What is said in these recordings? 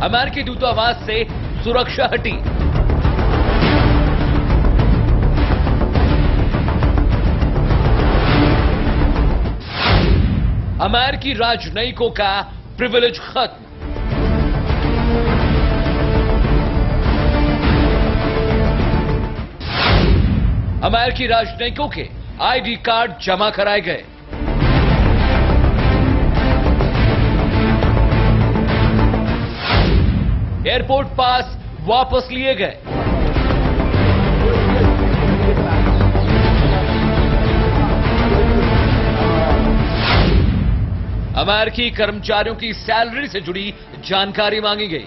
अमेरिकी दूतावास से सुरक्षा हटी। अमेरिकी राजनयिकों का प्रिविलेज खत्म। अमेरिकी राजनयिकों के आईडी कार्ड जमा कराए गए। एयरपोर्ट पास वापस लिए गए। अमेरिकी कर्मचारियों की सैलरी से जुड़ी जानकारी मांगी गई।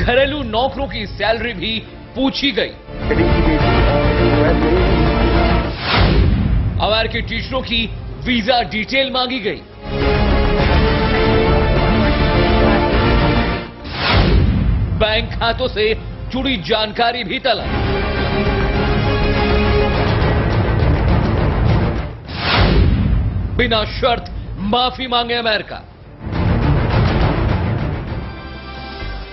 घरेलू नौकरों की सैलरी भी पूछी गई। अमेरिकी टीचरों की वीजा डिटेल मांगी गई। बैंक खातों से जुड़ी जानकारी भी तलब। बिना शर्त माफी मांगे अमेरिका।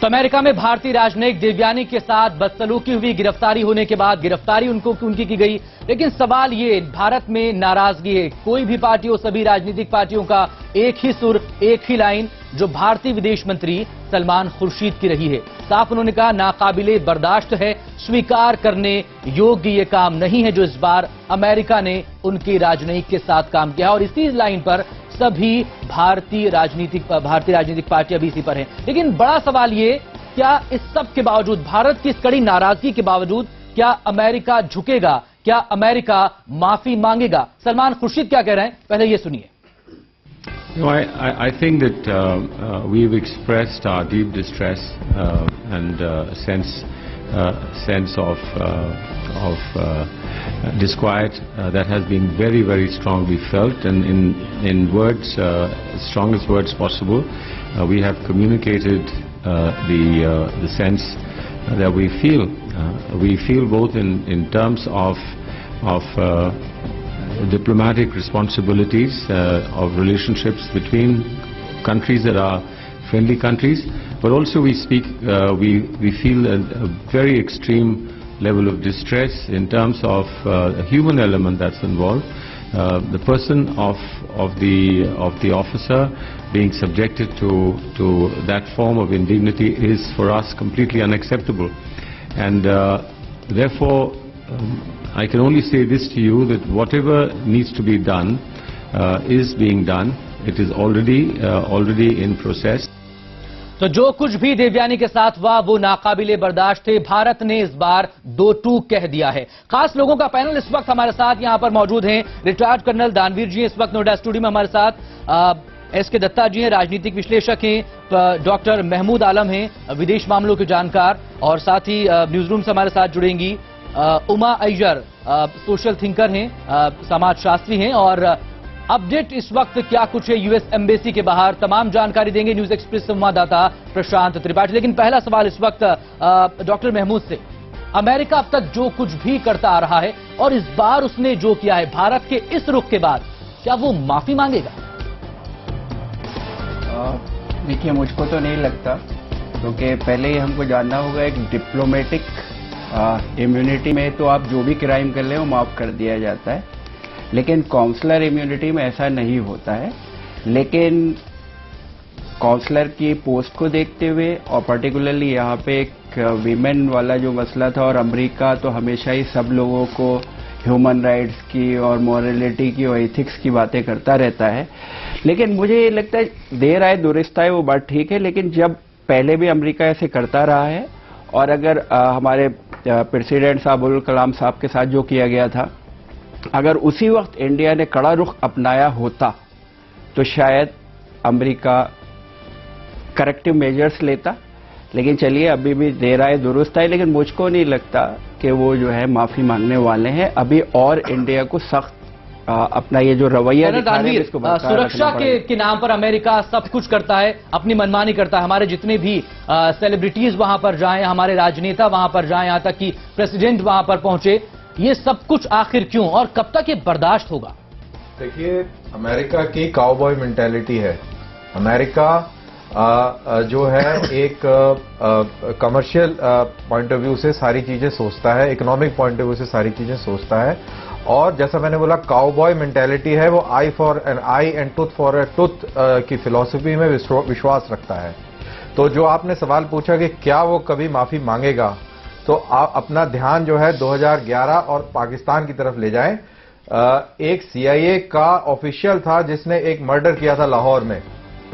तो अमेरिका में भारतीय राजनयिक देवयानी के साथ बदसलूकी हुई, गिरफ्तारी होने के बाद गिरफ्तारी उनकी की गई। लेकिन सवाल ये, भारत में नाराजगी है। कोई भी पार्टी हो, सभी राजनीतिक पार्टियों का एक ही सुर, एक ही लाइन, जो भारतीय विदेश मंत्री सलमान खुर्शीद की रही है। साफ उन्होंने कहा, नाकाबिले बर्दाश्त है, स्वीकार करने योग्य ये काम नहीं है जो इस बार अमेरिका ने उनके राजनयिक के साथ काम किया। और इसी लाइन पर सभी भारतीय राजनीतिक पार्टियां भी इसी पर हैं। लेकिन बड़ा सवाल ये, क्या इस सब के बावजूद, भारत की इस कड़ी नाराजगी के बावजूद, क्या अमेरिका झुकेगा? क्या अमेरिका माफी मांगेगा? सलमान खुर्शीद क्या कह रहे हैं, पहले ये सुनिए। No, I think that we've expressed our deep distress and sense of disquiet that has been very, very strongly felt, and in words, strongest words possible, we have communicated the sense that we feel. We feel both in terms of diplomatic responsibilities of relationships between countries that are friendly countries, but also we feel a very extreme level of distress in terms of the human element that's involved. The person of the officer being subjected to that form of indignity is for us completely unacceptable, and therefore I can only say this to you, that whatever needs to be done is being done. It is already in process. तो जो कुछ भी देवयानी के साथ हुआ वो नाकाबिले बर्दाश्त थे। भारत ने इस बार दो टूक कह दिया है। खास लोगों का पैनल इस वक्त हमारे साथ यहां पर मौजूद हैं। रिटायर्ड कर्नल दानवीर जी इस वक्त नोएडा स्टूडियो में हमारे साथ। एस के दत्ता जी हैं, राजनीतिक विश्लेषक हैं। डॉक्टर महमूद आलम हैं, विदेश मामलों के जानकार, और साथ ही न्यूज रूम से हमारे साथ जुड़ेंगी उमा अय्यर, सोशल थिंकर हैं, समाजशास्त्री हैं। और अपडेट इस वक्त क्या कुछ है यूएस एम्बेसी के बाहर, तमाम जानकारी देंगे न्यूज एक्सप्रेस संवाददाता प्रशांत त्रिपाठी। लेकिन पहला सवाल इस वक्त डॉक्टर महमूद से, अमेरिका अब तक जो कुछ भी करता आ रहा है और इस बार उसने जो किया है भारत के इस रुख के बाद, क्या वो माफी मांगेगा? देखिए, मुझको तो नहीं लगता, क्योंकि पहले ही हमको जानना होगा, एक डिप्लोमेटिक इम्यूनिटी में तो आप जो भी क्राइम कर ले वो माफ कर दिया जाता है, लेकिन काउंसलर इम्यूनिटी में ऐसा नहीं होता है। लेकिन काउंसलर की पोस्ट को देखते हुए और पर्टिकुलरली यहाँ पे एक वीमेन वाला जो मसला था, और अमेरिका तो हमेशा ही सब लोगों को ह्यूमन राइट्स की और मॉरलिटी की और एथिक्स की बातें करता रहता है। लेकिन मुझे ये लगता है देर आए दुरुस्त आए, वो बात ठीक है, लेकिन जब पहले भी अमेरिका ऐसे करता रहा है, और अगर हमारे प्रेसिडेंट साहब अब्दुल कलाम साहब के साथ जो किया गया था, अगर उसी वक्त इंडिया ने कड़ा रुख अपनाया होता तो शायद अमेरिका करेक्टिव मेजर्स लेता। लेकिन चलिए, अभी भी देर आए दुरुस्त आए, लेकिन मुझको नहीं लगता कि वो जो है माफी मांगने वाले हैं अभी, और इंडिया को सख्त अपना ये जो रवैया दिखा रहे हैं इसको सुरक्षा के नाम पर अमेरिका सब कुछ करता है, अपनी मनमानी करता है। हमारे जितने भी सेलिब्रिटीज वहां पर जाएं, हमारे राजनेता वहां पर जाएं, यहां तक कि प्रेसिडेंट वहां पर पहुंचे, ये सब कुछ आखिर क्यों और कब तक ये बर्दाश्त होगा? देखिए, अमेरिका की काउबॉय मेंटेलिटी है। अमेरिका जो है एक कमर्शियल पॉइंट ऑफ व्यू से सारी चीजें सोचता है, इकोनॉमिक पॉइंट ऑफ व्यू से सारी चीजें सोचता है, और जैसा मैंने बोला काउबॉय मेंटेलिटी है, वो eye for an eye and tooth for a tooth की फिलॉसफी में विश्वास रखता है। तो जो आपने सवाल पूछा कि क्या वो कभी माफी मांगेगा, तो आप अपना ध्यान जो है 2011 और पाकिस्तान की तरफ ले जाएं। एक CIA का ऑफिशियल था जिसने एक मर्डर किया था लाहौर में,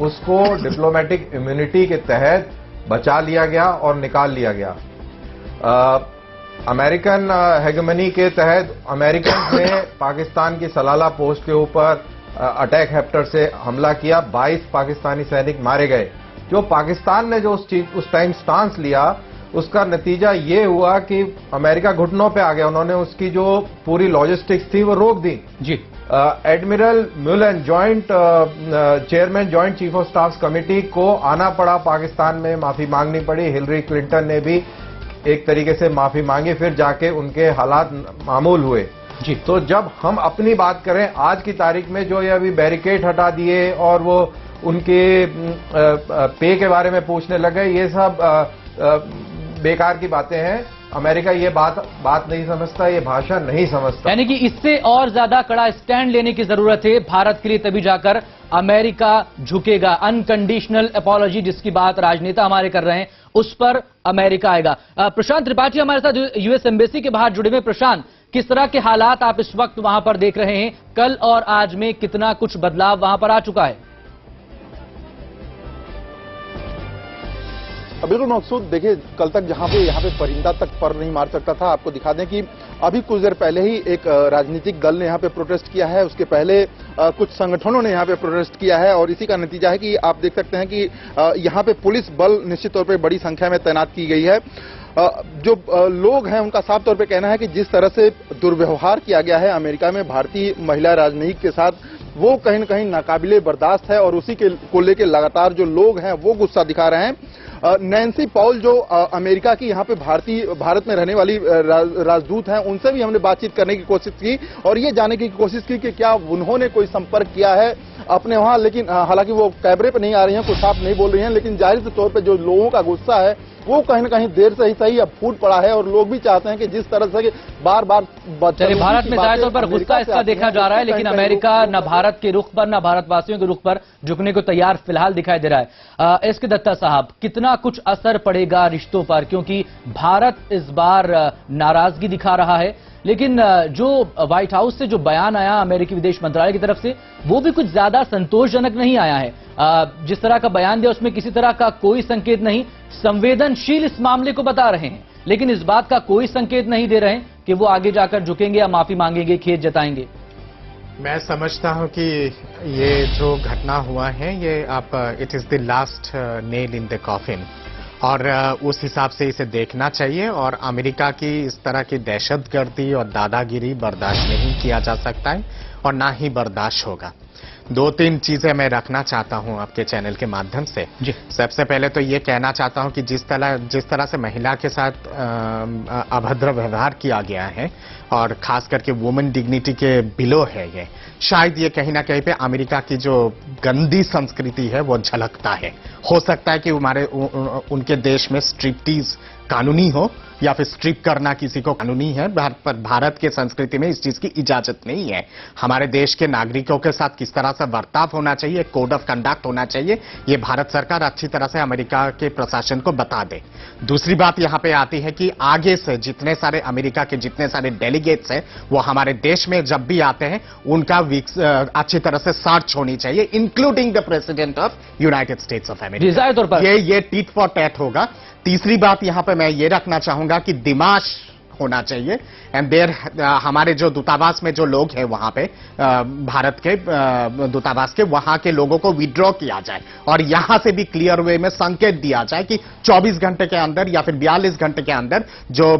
उसको डिप्लोमेटिक इम्यूनिटी के तहत बचा लिया गया और निकाल लिया गया। अमेरिकन हेगमनी के तहत अमेरिकन ने पाकिस्तान की सलाला पोस्ट के ऊपर अटैक हेप्टर से हमला किया, 22 पाकिस्तानी सैनिक मारे गए। जो पाकिस्तान ने जो उस टाइम स्टांस लिया, उसका नतीजा ये हुआ कि अमेरिका घुटनों पे आ गया। उन्होंने उसकी जो पूरी लॉजिस्टिक्स थी वो रोक दी जी। Admiral Mullen joint chairman joint chief of staff committee को आना पड़ा पाकिस्तान में, माफी मांगनी पड़ी। हिलरी क्लिंटन ने भी एक तरीके से माफी मांगी, फिर जाके उनके हालात मामूल हुए जी। तो जब हम अपनी बात करें आज की तारीख में, जो ये अभी बैरिकेड हटा दिए और वो उनके पे के बारे में पूछने लगे, ये सब बेकार की बातें हैं। अमेरिका ये बात नहीं समझता, ये भाषा नहीं समझता। यानी कि इससे और ज्यादा कड़ा स्टैंड लेने की जरूरत है भारत के लिए, तभी जाकर अमेरिका झुकेगा। अनकंडीशनल अपॉलॉजी जिसकी बात राजनेता हमारे कर रहे हैं, उस पर अमेरिका आएगा। प्रशांत त्रिपाठी हमारे साथ यूएस एम्बेसी के बाहर जुड़े हुए। प्रशांत, किस तरह के हालात आप इस वक्त वहां पर देख रहे हैं? कल और आज में कितना कुछ बदलाव वहां पर आ चुका है? बिल्कुल मकसूद, देखिए कल तक जहां पे यहाँ पे परिंदा तक पर नहीं मार सकता था। आपको दिखा दें कि अभी कुछ देर पहले ही एक राजनीतिक दल ने यहाँ पे प्रोटेस्ट किया है, उसके पहले कुछ संगठनों ने यहाँ पे प्रोटेस्ट किया है, और इसी का नतीजा है कि आप देख सकते हैं कि यहाँ पे पुलिस बल निश्चित तौर पर बड़ी संख्या में तैनात की गई है। जो लोग हैं उनका साफ तौर पे कहना है कि जिस तरह से दुर्व्यवहार किया गया है अमेरिका में भारतीय महिला राजनयिक के साथ, वो कहीं न कहीं नाकाबिले बर्दाश्त है, और उसी को लेकर लगातार जो लोग हैं वो गुस्सा दिखा रहे हैं। नैन्सी पॉल जो अमेरिका की यहाँ पे भारत में रहने वाली राजदूत हैं, उनसे भी हमने बातचीत करने की कोशिश की और ये जानने की कोशिश की कि क्या उन्होंने कोई संपर्क किया है अपने वहां, लेकिन हालांकि वो कैमरे पे नहीं आ रही हैं, कुछ साफ नहीं बोल रही हैं, लेकिन जाहिर तौर पे जो लोगों का गुस्सा है वो कहीं न कहीं देर से ही सही अब फूट पड़ा है, और लोग भी चाहते हैं कि जिस तरह से बार बार भारत में जाहिर तौर पर गुस्सा इसका देखा जा रहा है, लेकिन अमेरिका न भारत के रुख पर न भारतवासियों के रुख पर झुकने को तैयार फिलहाल दिखाई दे रहा है। एस के दत्ता साहब, कितना कुछ असर पड़ेगा रिश्तों पर, क्योंकि भारत इस बार नाराजगी दिखा रहा है, लेकिन जो व्हाइट हाउस से जो बयान आया अमेरिकी विदेश मंत्रालय की तरफ से, वो भी कुछ ज्यादा संतोषजनक नहीं आया है। जिस तरह का बयान दिया उसमें किसी तरह का कोई संकेत नहीं, संवेदनशील इस मामले को बता रहे हैं, लेकिन इस बात का कोई संकेत नहीं दे रहे हैं कि वो आगे जाकर झुकेंगे या माफी मांगेंगे, खेद जताएंगे। मैं समझता हूं कि ये जो घटना हुआ है ये it is the last nail in the coffin, और उस हिसाब से इसे देखना चाहिए। और अमेरिका की इस तरह की दहशतगर्दी और दादागिरी बर्दाश्त नहीं किया जा सकता है और ना ही बर्दाश्त होगा। दो तीन चीजें मैं रखना चाहता हूं आपके चैनल के माध्यम से जी। सबसे पहले तो ये कहना चाहता हूं कि जिस तरह से महिला के साथ अभद्र व्यवहार किया गया है, और खास करके वुमेन डिग्निटी के बिलो है, ये शायद ये कहीं ना कहीं पे अमेरिका की जो गंदी संस्कृति है वो झलकता है। हो सकता है कि उनके देश में स्ट्रिप्टीज कानूनी हो या फिर स्ट्रिप करना किसी को कानूनी है, पर भारत के संस्कृति में इस चीज की इजाजत नहीं है। हमारे देश के नागरिकों के साथ किस तरह से बर्ताव होना चाहिए, कोड ऑफ कंडक्ट होना चाहिए, ये भारत सरकार अच्छी तरह से अमेरिका के प्रशासन को बता दे। दूसरी बात यहां पे आती है कि आगे से जितने सारे अमेरिका के जितने सारे डेलीगेट्स हैं वो हमारे देश में जब भी आते हैं उनका अच्छी तरह से सर्च होनी चाहिए, including the president of United states of America. ये टीट फॉर टैट होगा। तीसरी बात यहां पे मैं ये रखना चाहूंगा कि दिमाग होना चाहिए, एंड देयर हमारे जो दूतावास में जो लोग हैं वहां पे भारत के दूतावास के, वहां के लोगों को विड्रॉ किया जाए और यहां से भी क्लियर वे में संकेत दिया जाए कि 24 घंटे के अंदर या फिर 42 घंटे के अंदर जो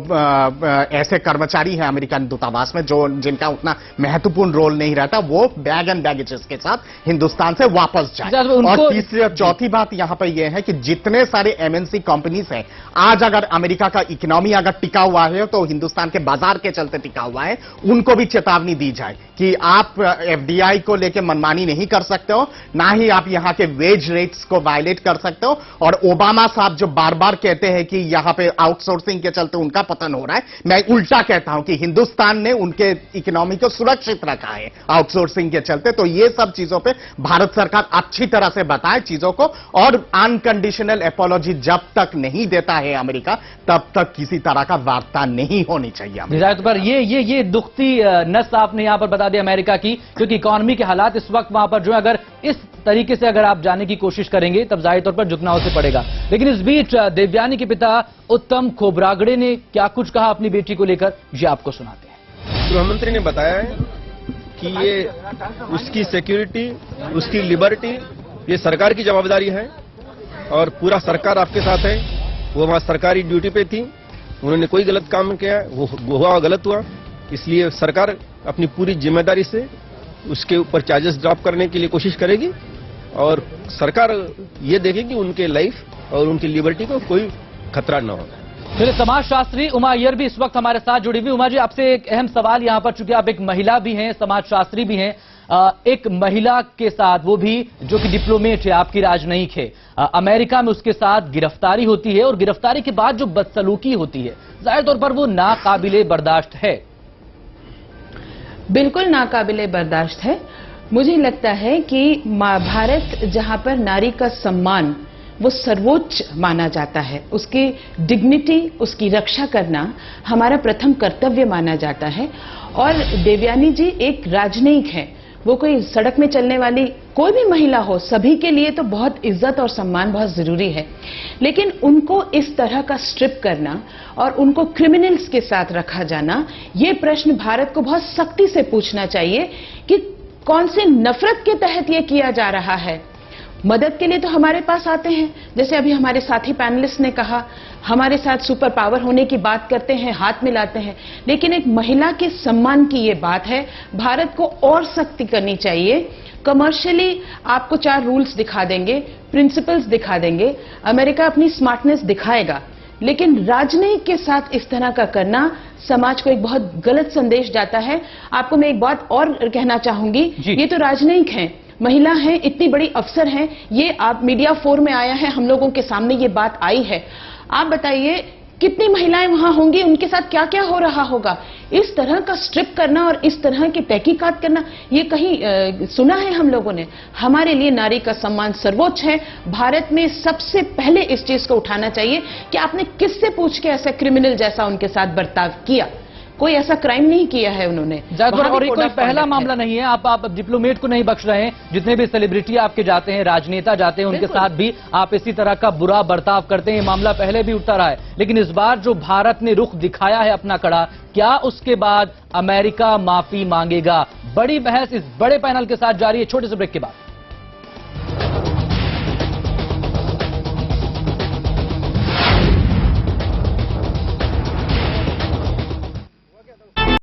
ऐसे कर्मचारी हैं अमेरिकन दूतावास में जो जिनका उतना महत्वपूर्ण रोल नहीं रहता, वो बैग एंड बैगेजेस के साथ हिंदुस्तान से वापस जाए। और तीसरी और चौथी बात यहां पर यह है कि जितने सारे MNC कंपनीज हैं, आज अगर अमेरिका का इकोनॉमी अगर टिका हुआ है तो हिंदुस्तान के बाजार के चलते टिका हुआ है, उनको भी चेतावनी दी जाए कि आप एफडीआई को लेकर मनमानी नहीं कर सकते हो, ना ही आप यहां के वेज रेट्स को वायलेट कर सकते हो। और ओबामा साहब जो बार बार कहते हैं कि यहां पे आउटसोर्सिंग के चलते उनका पतन हो रहा है, मैं उल्टा कहता हूं कि हिंदुस्तान ने उनके इकोनॉमी को सुरक्षित रखा है आउटसोर्सिंग के चलते। तो ये सब चीजों पे भारत सरकार अच्छी तरह से बताए चीजों को, और अनकंडीशनल अपॉलॉजी जब तक नहीं देता है अमेरिका, तब तक किसी तरह का वार्ता नहीं होनी चाहिए। जाहिर तौर पर ये दुखती नस आपने यहां पर बता दी अमेरिका की, क्योंकि इकोनॉमी के हालात इस वक्त वहां पर जो है, अगर इस तरीके से अगर आप जाने की कोशिश करेंगे तब जाहिर तौर पर झुकना उसे पड़ेगा। लेकिन इस बीच देवयानी के पिता उत्तम खोब्रागड़े ने क्या कुछ कहा अपनी बेटी को लेकर, ये आपको सुनाते हैं। गृहमंत्री ने बताया है कि ये उसकी सिक्योरिटी, उसकी लिबर्टी, ये सरकार की जवाबदारी है और पूरा सरकार आपके साथ है। वो वहां सरकारी ड्यूटी पे थी, उन्होंने कोई गलत काम किया, वो हुआ गलत हुआ, इसलिए सरकार अपनी पूरी जिम्मेदारी से उसके ऊपर चार्जेस ड्रॉप करने के लिए कोशिश करेगी और सरकार ये देखेगी उनके लाइफ और उनकी लिबर्टी को कोई खतरा न हो। फिर समाजशास्त्री उमा अय्यर भी इस वक्त हमारे साथ जुड़ी हुई। उमा जी, आपसे एक अहम सवाल यहां पर, चूंकि आप एक महिला भी हैं, समाजशास्त्री भी हैं, एक महिला के साथ, वो भी जो कि डिप्लोमेट है, आपकी राजनयिक है, अमेरिका में उसके साथ गिरफ्तारी होती है और गिरफ्तारी के बाद जो बदसलूकी होती है, जाहिर तौर पर वो नाकाबिले बर्दाश्त है। बिल्कुल नाकाबिले बर्दाश्त है। मुझे लगता है कि भारत जहां पर नारी का सम्मान वो सर्वोच्च माना जाता है, उसकी डिग्निटी, उसकी रक्षा करना हमारा प्रथम कर्तव्य माना जाता है। और देवयानी जी एक राजनयिक है, वो कोई सड़क में चलने वाली कोई भी महिला हो, सभी के लिए तो बहुत इज्जत और सम्मान बहुत जरूरी है। लेकिन उनको इस तरह का स्ट्रिप करना और उनको क्रिमिनल्स के साथ रखा जाना, ये प्रश्न भारत को बहुत सख्ती से पूछना चाहिए कि कौन से नफरत के तहत ये किया जा रहा है। मदद के लिए तो हमारे पास आते हैं, जैसे अभी हमारे साथी पैनलिस्ट ने कहा, हमारे साथ सुपर पावर होने की बात करते हैं, हाथ मिलाते हैं, लेकिन एक महिला के सम्मान की ये बात है। भारत को और सख्ती करनी चाहिए। कमर्शियली आपको 4 रूल्स दिखा देंगे, प्रिंसिपल्स दिखा देंगे, अमेरिका अपनी स्मार्टनेस दिखाएगा, लेकिन राजनयिक के साथ इस तरह का करना समाज को एक बहुत गलत संदेश जाता है। आपको मैं एक बात और कहना चाहूंगी, ये तो राजनयिक हैं, महिला हैं, इतनी बड़ी अफसर हैं, ये आप मीडिया फोर में आया है, हम लोगों के सामने ये बात आई है। आप बताइए कितनी महिलाएं वहां होंगी, उनके साथ क्या क्या हो रहा होगा। इस तरह का स्ट्रिप करना और इस तरह की तहकीकात करना, ये कहीं सुना है हम लोगों ने? हमारे लिए नारी का सम्मान सर्वोच्च है। भारत में सबसे पहले इस चीज को उठाना चाहिए कि आपने किससे पूछ के ऐसा क्रिमिनल जैसा उनके साथ बर्ताव किया। कोई ऐसा क्राइम नहीं किया है उन्होंने। और ये कोई पहला मामला नहीं है, आप डिप्लोमेट को नहीं बख्श रहे हैं, जितने भी सेलिब्रिटी आपके जाते हैं, राजनेता जाते हैं, उनके साथ भी आप इसी तरह का बुरा बर्ताव करते हैं। ये मामला पहले भी उठता रहा है, लेकिन इस बार जो भारत ने रुख दिखाया है अपना कड़ा, क्या उसके बाद अमेरिका माफी मांगेगा? बड़ी बहस इस बड़े पैनल के साथ जारी है, छोटे से ब्रेक के बाद।